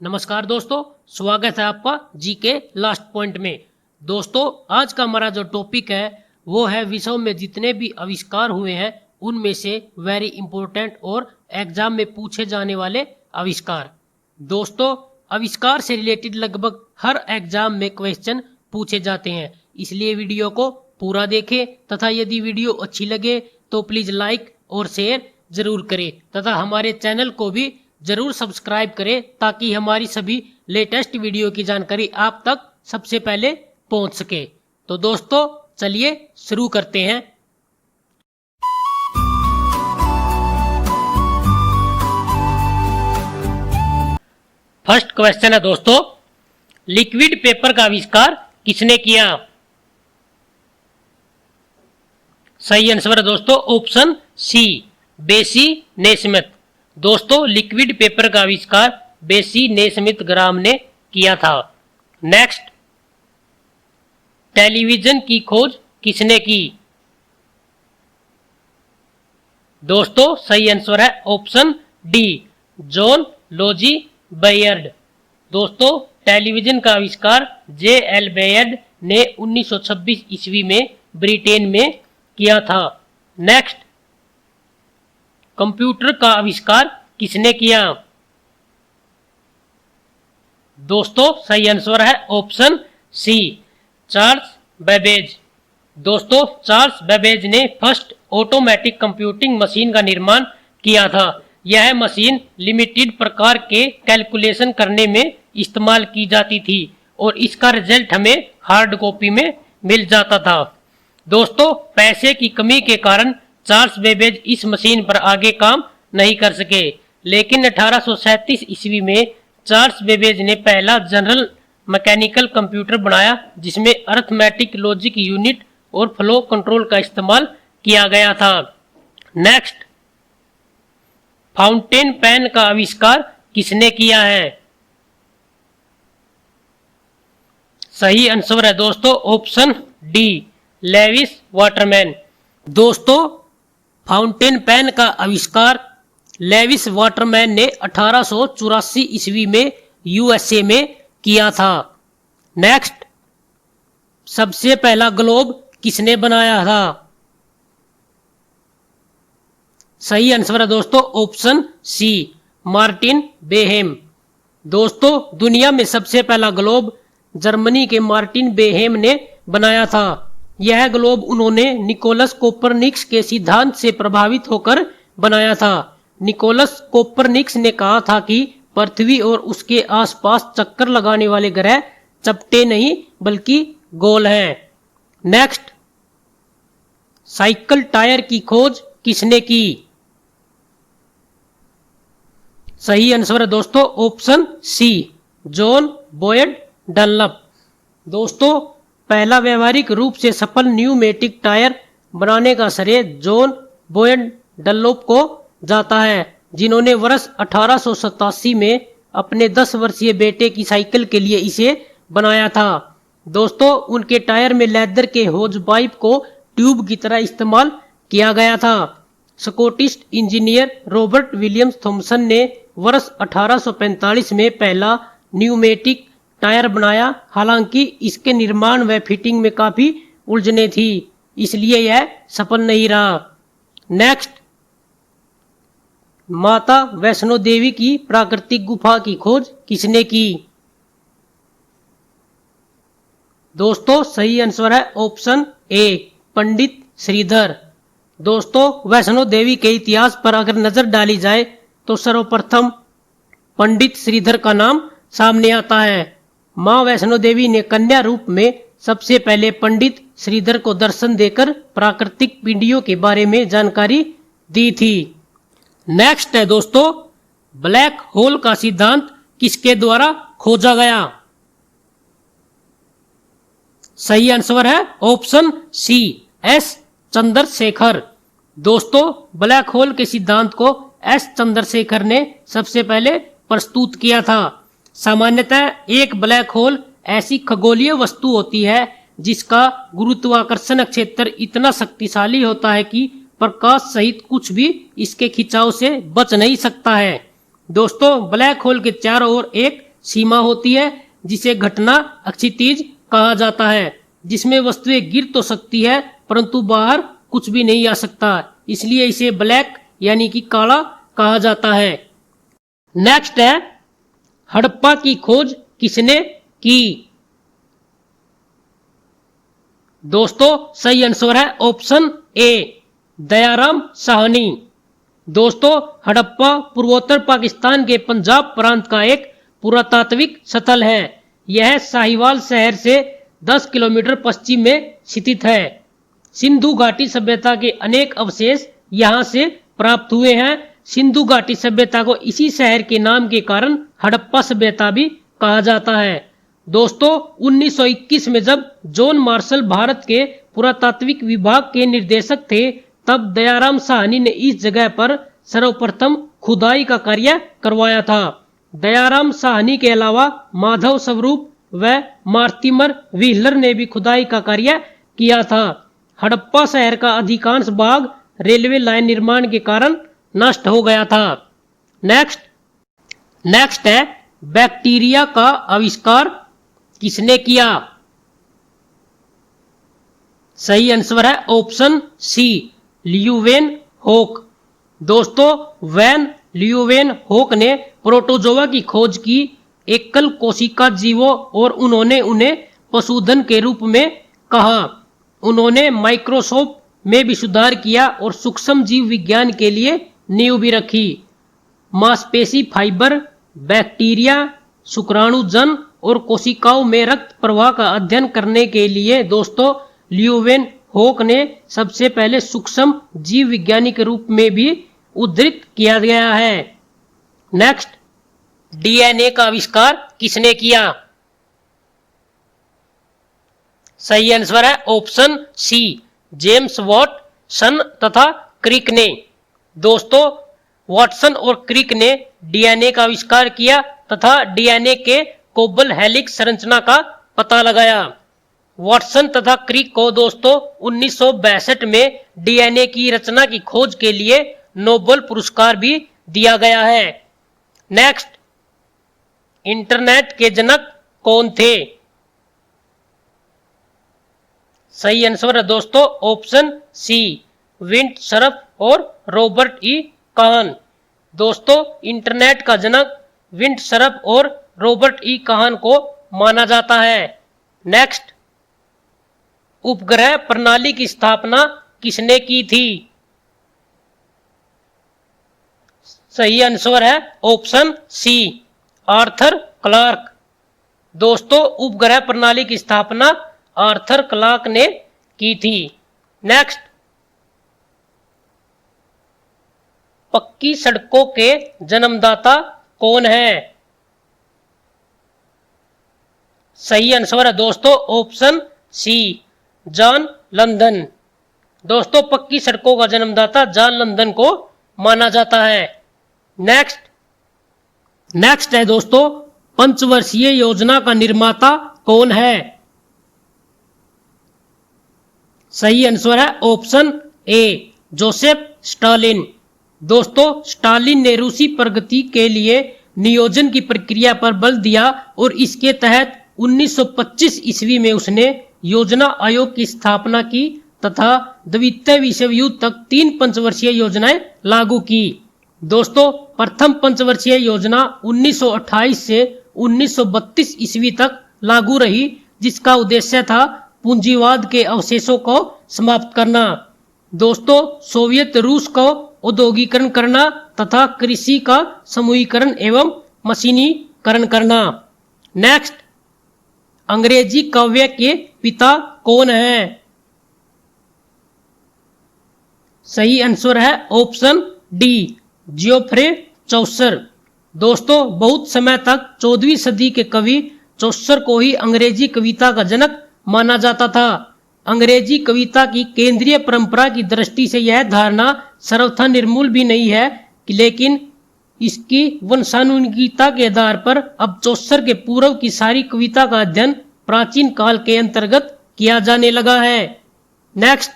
नमस्कार दोस्तों, स्वागत है आपका जीके लास्ट पॉइंट में। दोस्तों, आज का हमारा जो टॉपिक है वो है विश्व में जितने भी आविष्कार हुए हैं उनमें से वेरी इंपॉर्टेंट और एग्जाम में पूछे जाने वाले आविष्कार। दोस्तों, आविष्कार से रिलेटेड लगभग हर एग्जाम में क्वेश्चन पूछे जाते हैं, इसलिए वीडियो को पूरा देखें तथा यदि वीडियो अच्छी लगे तो प्लीज़ लाइक और शेयर जरूर करें तथा हमारे चैनल को भी जरूर सब्सक्राइब करें ताकि हमारी सभी लेटेस्ट वीडियो की जानकारी आप तक सबसे पहले पहुंच सके। तो दोस्तों, चलिए शुरू करते हैं। फर्स्ट क्वेश्चन है दोस्तों, लिक्विड पेपर का आविष्कार किसने किया? सही आंसर है दोस्तों ऑप्शन सी, बेसी नेस्मिथ। दोस्तों, लिक्विड पेपर का आविष्कार बेसी नेस्मिथ ग्राम ने किया था। नेक्स्ट, टेलीविजन की खोज किसने की? दोस्तों, सही आंसर है option D, John logy Baird. दोस्तों, टेलीविजन का आविष्कार जे.एल. बेयर्ड ने 1926 ईस्वी में ब्रिटेन में किया था। नेक्स्ट, कंप्यूटर का आविष्कार किसने किया? दोस्तों, सही आंसर है ऑप्शन सी, चार्ल्स बेबेज। दोस्तों, चार्ल्स बेबेज ने फर्स्ट ऑटोमेटिक कंप्यूटिंग मशीन का निर्माण किया था। यह मशीन लिमिटेड प्रकार के कैलकुलेशन करने में इस्तेमाल की जाती थी और इसका रिजल्ट हमें हार्ड कॉपी में मिल जाता था। दोस्तों, पैसे की कमी के कारण चार्ल्स बेबेज इस मशीन पर आगे काम नहीं कर सके, लेकिन 1837 ईस्वी में चार्ल्स बेबेज ने पहला जनरल मैकेनिकल कंप्यूटर बनाया जिसमें अरिथमेटिक लॉजिक यूनिट और फ्लो कंट्रोल का इस्तेमाल किया गया था। नेक्स्ट, फाउंटेन पेन का आविष्कार किसने किया है? सही आंसर है दोस्तों ऑप्शन डी, लेविस वाटरमैन। दोस्तों, फाउंटेन पेन का आविष्कार लेविस वाटरमैन ने 1884 ईस्वी में यूएसए में किया था। नेक्स्ट, सबसे पहला ग्लोब किसने बनाया था? सही आंसर है दोस्तों ऑप्शन सी, मार्टिन बेहेम। दोस्तों, दुनिया में सबसे पहला ग्लोब जर्मनी के मार्टिन बेहेम ने बनाया था। यह ग्लोब उन्होंने निकोलस कोपरनिकस के सिद्धांत से प्रभावित होकर बनाया था। निकोलस कोपरनिकस ने कहा था कि पृथ्वी और उसके आसपास चक्कर लगाने वाले ग्रह चपटे नहीं बल्कि गोल हैं। नेक्स्ट, साइकिल टायर की खोज किसने की? सही आंसर है दोस्तों option C, John Boyd Dunlop. दोस्तों, पहला व्यवहारिक रूप से सफल न्यूमेटिक टायर बनाने का श्रेय जॉन बॉयड डनलप को जाता है, जिन्होंने वर्ष 1887 में अपने 10 वर्षीय बेटे की साइकिल के लिए इसे बनाया था। दोस्तों, उनके टायर में लेदर के होज पाइप को ट्यूब की तरह इस्तेमाल किया गया था। Scottish engineer Robert Williams Thomson ने वर्ष 1845 में पहला न्यूमेटिक टायर बनाया। हालांकि इसके निर्माण व फिटिंग में काफी उलझने थी, इसलिए यह सफल नहीं रहा। नेक्स्ट, माता वैष्णो देवी की प्राकृतिक गुफा की खोज किसने की? दोस्तों, सही आंसर है ऑप्शन ए, पंडित श्रीधर। दोस्तों, वैष्णो देवी के इतिहास पर अगर नजर डाली जाए तो सर्वप्रथम पंडित श्रीधर का नाम सामने आता है। मां वैष्णो देवी ने कन्या रूप में सबसे पहले पंडित श्रीधर को दर्शन देकर प्राकृतिक पिंडियों के बारे में जानकारी दी थी। नेक्स्ट है दोस्तों, ब्लैक होल का सिद्धांत किसके द्वारा खोजा गया? सही आंसर है ऑप्शन सी, एस चंद्रशेखर। दोस्तों, ब्लैक होल के सिद्धांत को एस चंद्रशेखर ने सबसे पहले प्रस्तुत किया था। सामान्यतः एक ब्लैक होल ऐसी खगोलीय वस्तु होती है जिसका गुरुत्वाकर्षण क्षेत्र इतना शक्तिशाली होता है कि प्रकाश सहित कुछ भी इसके खिंचाव से बच नहीं सकता है। दोस्तों, ब्लैक होल के चारों ओर एक सीमा होती है जिसे घटना अक्षितिज कहा जाता है, जिसमें वस्तुएं गिर तो सकती है परंतु बाहर कुछ भी नहीं आ सकता, इसलिए इसे ब्लैक यानी कि काला कहा जाता है। नेक्स्ट है हड़प्पा की खोज किसने की? दोस्तों सही आंसर है ऑप्शन ए, दयाराम साहनी। दोस्तों हड़प्पा पूर्वोत्तर पाकिस्तान के पंजाब प्रांत का एक पुरातात्विक स्थल है। यह साहिवाल शहर से 10 किलोमीटर पश्चिम में स्थित है। सिंधु घाटी सभ्यता के अनेक अवशेष यहाँ से प्राप्त हुए हैं। सिंधु घाटी सभ्यता को इसी शहर के नाम के कारण हड़प्पा सभ्यता भी कहा जाता है। दोस्तों 1921 में जब जॉन मार्शल भारत के पुरातात्विक विभाग के निर्देशक थे, तब दयाराम साहनी ने इस जगह पर सर्वप्रथम खुदाई का कार्य करवाया था। दयाराम साहनी के अलावा माधव स्वरूप व मार्टिमर व्हीलर ने भी खुदाई का कार्य किया था। हड़प्पा शहर का अधिकांश भाग रेलवे लाइन निर्माण के कारण नष्ट हो गया था। नेक्स्ट है बैक्टीरिया का आविष्कार किसने किया? सही आंसर है ऑप्शन सी, ल्यूवेन होक। दोस्तों वैन ल्यूवेन होक ने प्रोटोजोआ की खोज की, एकल कोशिका जीवों, और उन्होंने उन्हें पशुधन के रूप में कहा। उन्होंने माइक्रोस्कोप में भी सुधार किया और सूक्ष्म जीव विज्ञान के लिए नींव भी रखी। मांसपेशी फाइबर, बैक्टीरिया, शुक्राणुजन और कोशिकाओं में रक्त प्रवाह का अध्ययन करने के लिए दोस्तों ल्यूवेन होक ने सबसे पहले सूक्ष्म जीव विज्ञानी के रूप में भी उद्धृत किया गया है। नेक्स्ट, डीएनए का आविष्कार किसने किया? सही आंसर है ऑप्शन सी, जेम्स वाटसन तथा क्रिक ने। दोस्तों वाटसन और क्रिक ने डीएनए का आविष्कार किया तथा डीएनए के कोबल हेलिक्स संरचना का पता लगाया। वाटसन तथा क्रिक को दोस्तों 1962 में डीएनए की रचना की खोज के लिए नोबेल पुरस्कार भी दिया गया है। नेक्स्ट, इंटरनेट के जनक कौन थे? सही आंसर है दोस्तों ऑप्शन सी, विंट सर्फ और रॉबर्ट ई काहन। दोस्तों इंटरनेट का जनक विंट सर्फ और रॉबर्ट ई काहन को माना जाता है। नेक्स्ट, उपग्रह प्रणाली की स्थापना किसने की थी? सही आंसर है ऑप्शन सी, आर्थर क्लार्क। दोस्तों उपग्रह प्रणाली की स्थापना आर्थर क्लार्क ने की थी। नेक्स्ट, पक्की सड़कों के जन्मदाता कौन है? सही आंसर है दोस्तों ऑप्शन सी, जॉन लंदन। दोस्तों पक्की सड़कों का जन्मदाता जॉन लंदन को माना जाता है। नेक्स्ट है दोस्तों पंचवर्षीय योजना का निर्माता कौन है? सही आंसर है ऑप्शन ए, जोसेफ स्टालिन। दोस्तों स्टालिन ने रूसी प्रगति के लिए नियोजन की प्रक्रिया पर बल दिया और इसके तहत 1925 ईस्वी में उसने योजना आयोग की स्थापना की तथा द्वितीय विश्व युद्ध तक 3 पंचवर्षीय योजनाएं लागू की। दोस्तों प्रथम पंचवर्षीय योजना 1928 से 1932 ईस्वी तक लागू रही, जिसका उद्देश्य था पूंजीवाद के अवशेषों को समाप्त करना। दोस्तों सोवियत रूस को औद्योगिकरण करना तथा कृषि का समूहीकरण एवं मशीनीकरण करना। नेक्स्ट, अंग्रेजी काव्य के पिता कौन है? सही आंसर है ऑप्शन डी, जियोफ्रे चौसर। दोस्तों बहुत समय तक 14वीं सदी के कवि चौसर को ही अंग्रेजी कविता का जनक माना जाता था। अंग्रेजी कविता की केंद्रीय परंपरा की दृष्टि से यह धारणा सर्वथा निर्मूल भी नहीं है, लेकिन इसकी वंशानुगतिकता के आधार पर अब चौसर के पूर्व की सारी कविता का अध्ययन प्राचीन काल के अंतर्गत किया जाने लगा है। नेक्स्ट,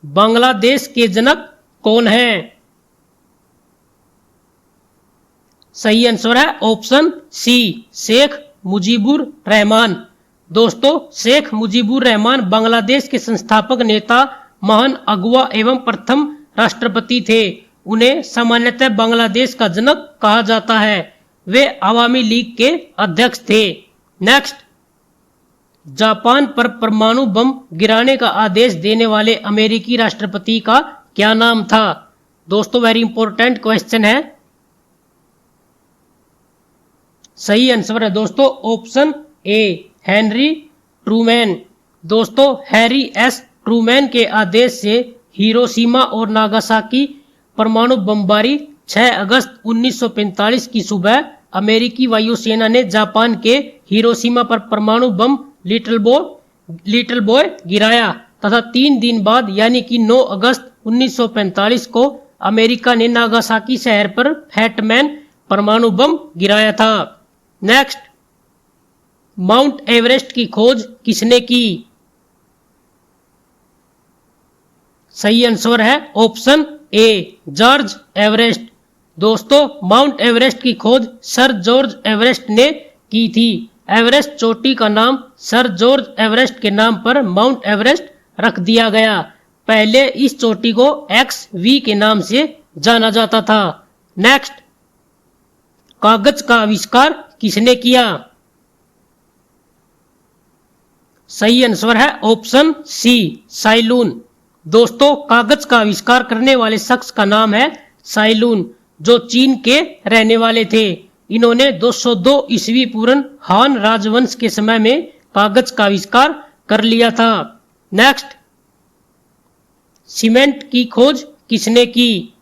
बांग्लादेश के जनक कौन है? सही आंसर है ऑप्शन सी, शेख मुजीबुर रहमान। दोस्तों, शेख मुजीबुर रहमान बांग्लादेश के संस्थापक नेता, महान अगुवा एवं प्रथम राष्ट्रपति थे। उन्हें सामान्यतः बांग्लादेश का जनक कहा जाता है। वे अवामी लीग के अध्यक्ष थे। नेक्स्ट, जापान पर परमाणु बम गिराने का आदेश देने वाले अमेरिकी राष्ट्रपति का क्या नाम था? दोस्तों, वेरी इंपॉर्टेंट क्वेश्चन है। सही आंसर है दोस्तों ऑप्शन ए, हेनरी ट्रूमैन। दोस्तों, हैरी एस ट्रूमैन के आदेश से हिरोशिमा और नागासाकी परमाणु बमबारी 6 अगस्त 1945 की सुबह अमेरिकी वायुसेना ने जापान के हिरोशिमा पर परमाणु बम लिटिल बॉय गिराया तथा 3 दिन बाद यानी कि 9 अगस्त 1945 को अमेरिका ने नागासाकी शहर पर फैटमैन परमाणु बम गिराया था। नेक्स्ट, माउंट एवरेस्ट की खोज किसने की? सही आंसर है ऑप्शन ए, जॉर्ज एवरेस्ट। दोस्तों, माउंट एवरेस्ट की खोज सर जॉर्ज एवरेस्ट ने की थी। एवरेस्ट चोटी का नाम सर जॉर्ज एवरेस्ट के नाम पर माउंट एवरेस्ट रख दिया गया। पहले इस चोटी को XV के नाम से जाना जाता था। नेक्स्ट, कागज का आविष्कार किसने किया? सही आंसर है ऑप्शन सी, साइलून। दोस्तों, कागज का आविष्कार करने वाले शख्स का नाम है साइलून, जो चीन के रहने वाले थे। इन्होंने 202 ईस्वी पूर्व हान राजवंश के समय में कागज का आविष्कार कर लिया था। नेक्स्ट, सीमेंट की खोज किसने की?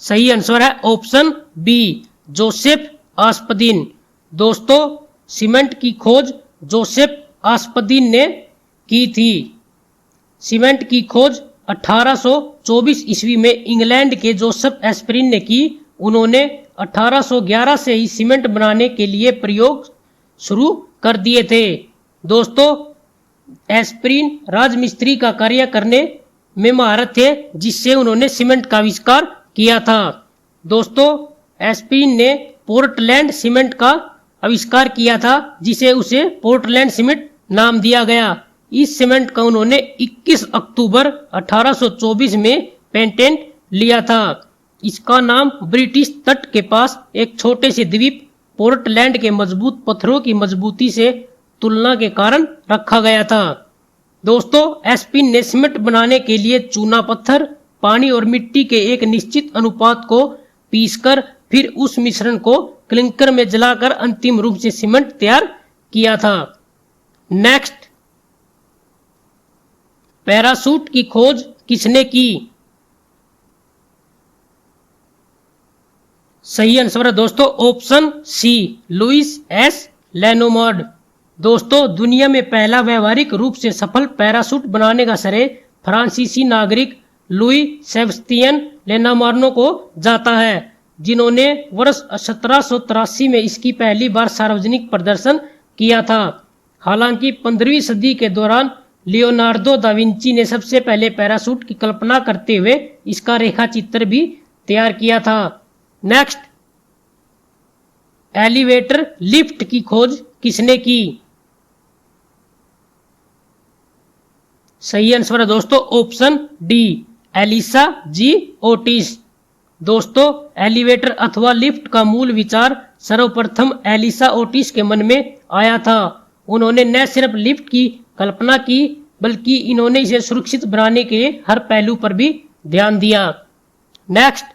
सही आंसर है ऑप्शन बी, जोसेफ आस्पदिन। दोस्तों, सीमेंट की खोज जोसेफ आस्पदिन ने की थी। सीमेंट की खोज 1824 ईस्वी में इंग्लैंड के जोसेफ एस्प्रिन ने की। उन्होंने 1811 से ही सीमेंट बनाने के लिए प्रयोग शुरू कर दिए थे। दोस्तों, एस्प्रिन राजमिस्त्री का कार्य करने में महारत थे, जिससे उन्होंने सीमेंट का आविष्कार किया था। दोस्तों, एस्प्रिन ने पोर्टलैंड सीमेंट का आविष्कार किया था, जिसे उसे पोर्टलैंड सीमेंट नाम दिया गया। इस सीमेंट का उन्होंने 21 अक्टूबर 1824 में पेटेंट लिया था। इसका नाम ब्रिटिश तट के पास एक छोटे से द्वीप पोर्टलैंड के मजबूत पत्थरों की मजबूती से तुलना के कारण रखा गया था। दोस्तों, एस्प्रिन ने सीमेंट बनाने के लिए चूना पत्थर, पानी और मिट्टी के एक निश्चित अनुपात को पीसकर फिर उस मिश्रण को क्लिंकर में जलाकर अंतिम रूप से सीमेंट तैयार किया था। नेक्स्ट, पैराशूट की खोज किसने की? सही आंसर है दोस्तों ऑप्शन सी, लुइस एस लेनोमार्ड। दोस्तों, दुनिया में पहला व्यवहारिक रूप से सफल पैराशूट बनाने का श्रेय फ्रांसीसी नागरिक लुई सेबस्तियन लेनोमार्ड को जाता है, जिन्होंने वर्ष 1783 में इसकी पहली बार सार्वजनिक प्रदर्शन किया था। हालांकि 15वीं सदी के दौरान लियोनार्दो दा विंची ने सबसे पहले पैराशूट की कल्पना करते हुए इसका रेखा चित्र भी तैयार किया था। नेक्स्ट, एलिवेटर लिफ्ट की खोज किसने की? सही आंसर है दोस्तों ऑप्शन डी, एलिसा जी ओटिस। दोस्तों, एलिवेटर अथवा लिफ्ट का मूल विचार सर्वप्रथम एलिसा ओटिस के मन में आया था। उन्होंने न सिर्फ लिफ्ट की कल्पना की, बल्कि इन्होंने इसे सुरक्षित बनाने के हर पहलू पर भी ध्यान दिया। नेक्स्ट,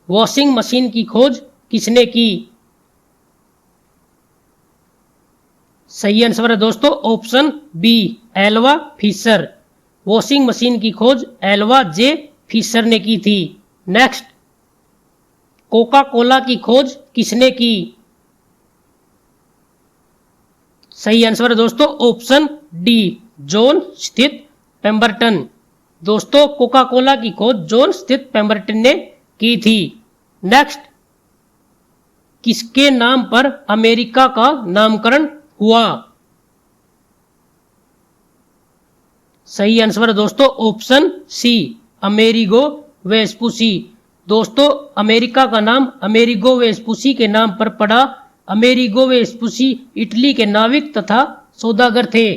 वॉशिंग मशीन की खोज किसने की? सही आंसर है दोस्तों option B, Alva Fisher. Washing machine की खोज एल्वा जे फिशर ने की थी। नेक्स्ट, कोका कोला की खोज किसने की? सही आंसर है दोस्तों ऑप्शन डी, जॉन स्थित पेम्बरटन। दोस्तों, कोका कोला की खोज जॉन स्थित पेम्बरटन ने की थी। नेक्स्ट, किसके नाम पर अमेरिका का नामकरण हुआ? सही आंसर है दोस्तों ऑप्शन सी, अमेरिगो वेस्पुसी। दोस्तों अमेरिका का नाम अमेरिगो वेस्पुसी के नाम पर पड़ा। अमेरिगो वेस्पुसी इटली के नाविक तथा सौदागर थे।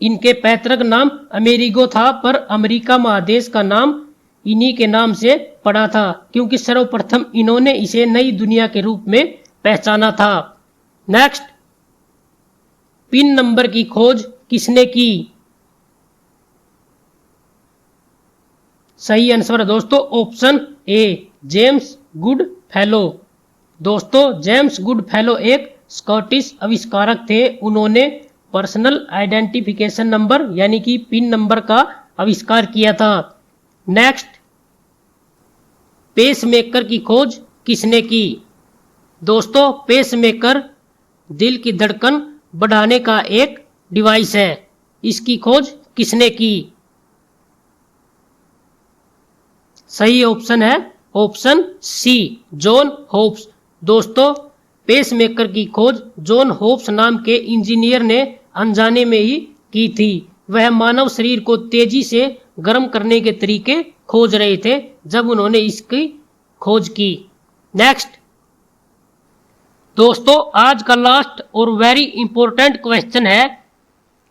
इनके पैतृक नाम अमेरिगो था, पर अमेरिका महादेश का नाम इन्हीं के नाम से पड़ा था, क्योंकि सर्वप्रथम इन्होंने इसे नई दुनिया के रूप में पहचाना था। नेक्स्ट, पिन नंबर की खोज किसने की? सही आंसर है दोस्तों option A, James good fellow. दोस्तों जेम्स गुड फेलो एक स्कॉटिश आविष्कारक थे। उन्होंने पर्सनल आइडेंटिफिकेशन नंबर यानी कि पिन नंबर का आविष्कार किया था। नेक्स्ट, पेसमेकर की खोज किसने की? दोस्तों पेसमेकर दिल की धड़कन बढ़ाने का एक डिवाइस है। इसकी खोज किसने की? सही ऑप्शन है ऑप्शन सी, जॉन होप्स। दोस्तों पेसमेकर की खोज जॉन होप्स नाम के इंजीनियर ने अनजाने में ही की थी। वह मानव शरीर को तेजी से गर्म करने के तरीके खोज रहे थे जब उन्होंने इसकी खोज की। नेक्स्ट, दोस्तों आज का लास्ट और वेरी इंपॉर्टेंट क्वेश्चन है,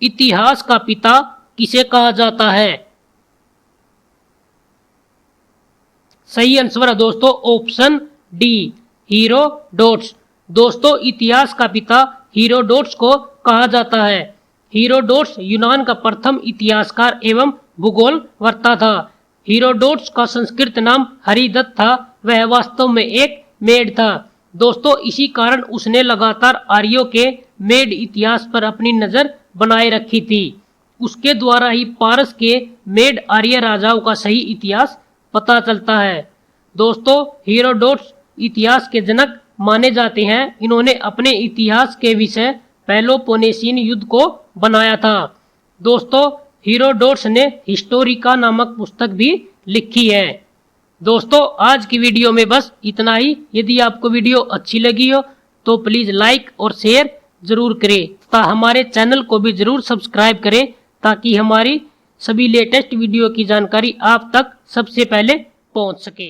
इतिहास का पिता किसे कहा जाता है? सही आंसर है दोस्तों ऑप्शन डी, हीरोडोटस। दोस्तों इतिहास का पिता हीरोडोटस को कहा जाता है। हीरोडोटस यूनान का प्रथम इतिहासकार एवं भूगोलवेत्ता था। हीरोडोटस का संस्कृत नाम हरिदत्त था। वह वास्तव में एक मेड था। दोस्तों इसी कारण उसने लगातार आर्यों के मेड इतिहास पर अपनी नजर बनाए रखी थी। उसके द्वारा ही पारस के मेड आर्य राजाओं का सही इतिहास पता चलता है। दोस्तों हीरोडोटस इतिहास के जनक माने जाते हैं। इन्होंने अपने इतिहास के विषय पेलोपोनेशियन युद्ध को बनाया था। दोस्तों हीरोडोटस ने हिस्टोरिका नामक पुस्तक भी लिखी है। दोस्तों आज की वीडियो में बस इतना ही। यदि आपको वीडियो अच्छी लगी हो तो प्लीज़ लाइक और शेयर जरूर करें तथा हमारे चैनल को भी जरूर सब्सक्राइब करें, ताकि हमारी सभी लेटेस्ट वीडियो की जानकारी आप तक सबसे पहले पहुंच सके।